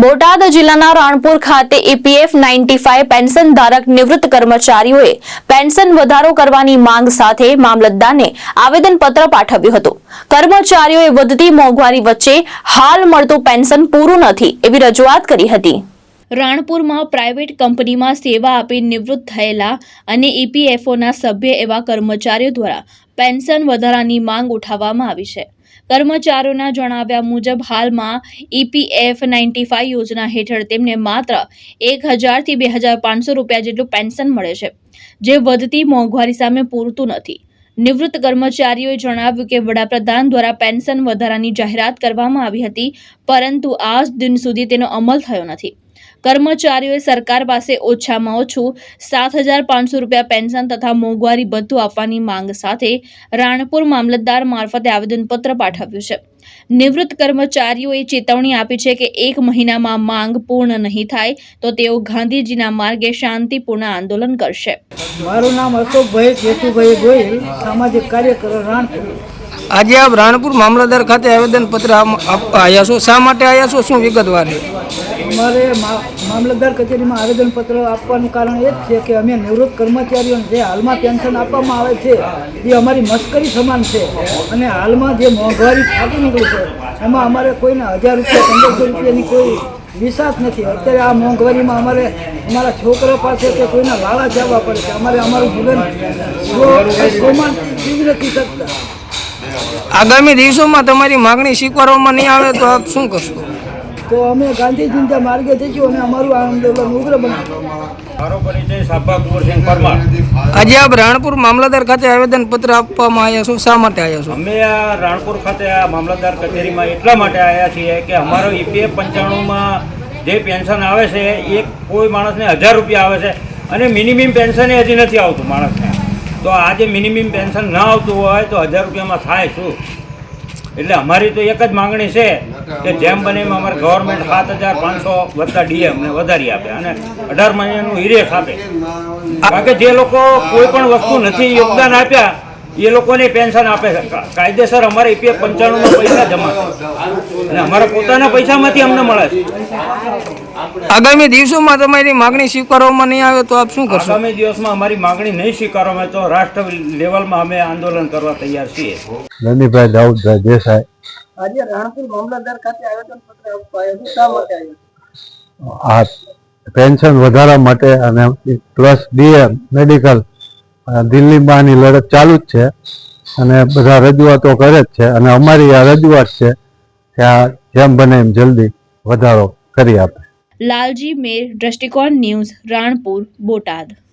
બોટાદ જિલ્લાના રાણપુર ખાતે EPF 95 pension ધારક નિવૃત્ત કર્મચારીઓએ પેન્શન વધારો કરવાની માંગ સાથે મામલતદારને આવેદનપત્ર પાઠવ્યું હતું। કર્મચારીઓએ વધતી મોંઘવારી વચ્ચે હાલ મળતું પેન્શન પૂરું નથી એવી રજૂઆત કરી હતી। રાણપુરમાં પ્રાઇવેટ કંપનીમાં સેવા આપી નિવૃત્ત થયેલા અને ઈપીએફઓના સભ્ય એવા કર્મચારીઓ દ્વારા પેન્શન વધારાની માંગ ઉઠાવવામાં આવી છે। કર્મચારીઓના જણાવ્યા મુજબ હાલમાં ઈપીએફ 95 યોજના હેઠળ તેમને માત્ર 1000 થી 2500 રૂપિયા જેટલું પેન્શન મળે છે, જે વધતી મોંઘવારી સામે પૂરતું નથી। નિવૃત્ત કર્મચારીઓએ જણાવ્યું કે વડાપ્રધાન દ્વારા પેન્શન વધારાની જાહેરાત કરવામાં આવી હતી, પરંતુ આજ દિન સુધી તેનો અમલ થયો નથી। કર્મચારીઓએ સરકાર પાસે ઓછામાં ઓછું 7500 રૂપિયા પેન્શન તથા મોંઘવારી ભથ્થું આપવાની માંગ સાથે રાણપુર મામલતદાર મારફતે આવેદનપત્ર પાઠવ્યું છે। નિવૃત્ત કર્મચારીઓએ ચેતવણી આપી છે કે 1 મહિનામાં માંગ પૂર્ણ નહીં થાય તો તેઓ ગાંધીજીના માર્ગે શાંતિપૂર્ણ આંદોલન કરશે। મારું નામ અશોકભાઈ કેશુભાઈ ગોહિલ, સામાજિક કાર્યકર રાણપુર। આજે આપ રાણપુર મામલતદાર ખાતે આવેદનપત્ર આપવા આવ્યા છો, શા માટે આવ્યા છો, શું વિગતવાર છે? અમારે મામલતદાર કચેરીમાં આવેદનપત્ર આપવાનું કારણ એ જ છે કે અમે નિવૃત્ત કર્મચારીઓને જે હાલમાં પેન્શન આપવામાં આવે છે એ અમારી મશ્કરી સમાન છે, અને હાલમાં જે મોંઘવારી ફાટી નીકળી છે એમાં અમારે કોઈને 1000 રૂપિયા 1500 રૂપિયાની કોઈ વિશ્વાસ નથી। અત્યારે આ મોંઘવારીમાં અમારે અમારા છોકરા પાસે કે કોઈના લાળા જવા પડે છે। અમારે અમારું જીવન સોમાન જીવી નથી શકતા। આગામી દિવસોમાં તમારી માગણી સ્વીકારવામાં નહીં આવે તો આપ શું કરશો? તો અમે ગાંધીજીના માર્ગે જઈશું અને અમારું આંદોલન ઉગ્ર બનાવીશું। મારો પરિચય સાબા કુંવરસિંહ પરમાર। આજે આપ રાણપુર મામલતદાર ખાતે આવેદનપત્ર આપવામાં આવ્યા છો, શા માટે આવ્યા છો? અમે આ રાણપુર ખાતે આ મામલતદાર કચેરીમાં એટલા માટે આવ્યા છીએ કે અમારો ઈપીએફ 95માં જે પેન્શન આવે છે એ કોઈ માણસને 1000 રૂપિયા આવે છે, અને મિનિમમ પેન્શન હજી નથી આવતું માણસને। તો આ જે મિનિમમ પેન્શન ના આવતું હોય તો 1000 રૂપિયામાં થાય શું? એટલે અમારી તો એક જ માંગણી છે કે જેમ બને એમ અમારે ગવર્મેન્ટ 7500 વત્તા ડીએમ ને વધારી આપે અને 18 મહિનાનું હિરેખ આપે, કારણ કે જે લોકો કોઈ પણ વસ્તુ નથી યોગદાન આપ્યા એ લોકોને પેન્શન આપે છે કાયદેસર। અમારે ઈપીએફ 95માં પૈસા જમા છે અને અમારા પોતાના પૈસામાંથી અમને મળે છે। આગામી દિવસોમાં તમારી માગણી સ્વીકારવામાં નહીં આવે તો આપ શું કરશો? આગામી દિવસમાં અમારી માગણી નહીં સ્વીકારવામાં આવે તો રાષ્ટ્ર લેવલમાં અમે આંદોલન કરવા તૈયાર છીએ। નંદીભાઈ દાઉદભાઈ દેસાઈ। આજે રાણપુર મામલતદાર ખાતે આવેદનપત્ર આપવા આવ્યા, શા માટે આવ્યા? આ પેન્શન વધારા માટે અને પ્લસ ડીએમ મેડિકલ દિલ્હીમાં આની લડત ચાલુ જ છે અને બધા રજૂઆતો કરે જ છે, અને અમારી આ રજૂઆત છે કે આ જેમ બને એમ જલ્દી વધારો કરી આપે। લાલજી મેર, દ્રષ્ટિકોણ ન્યૂઝ, રાણપુર, બોટાદ।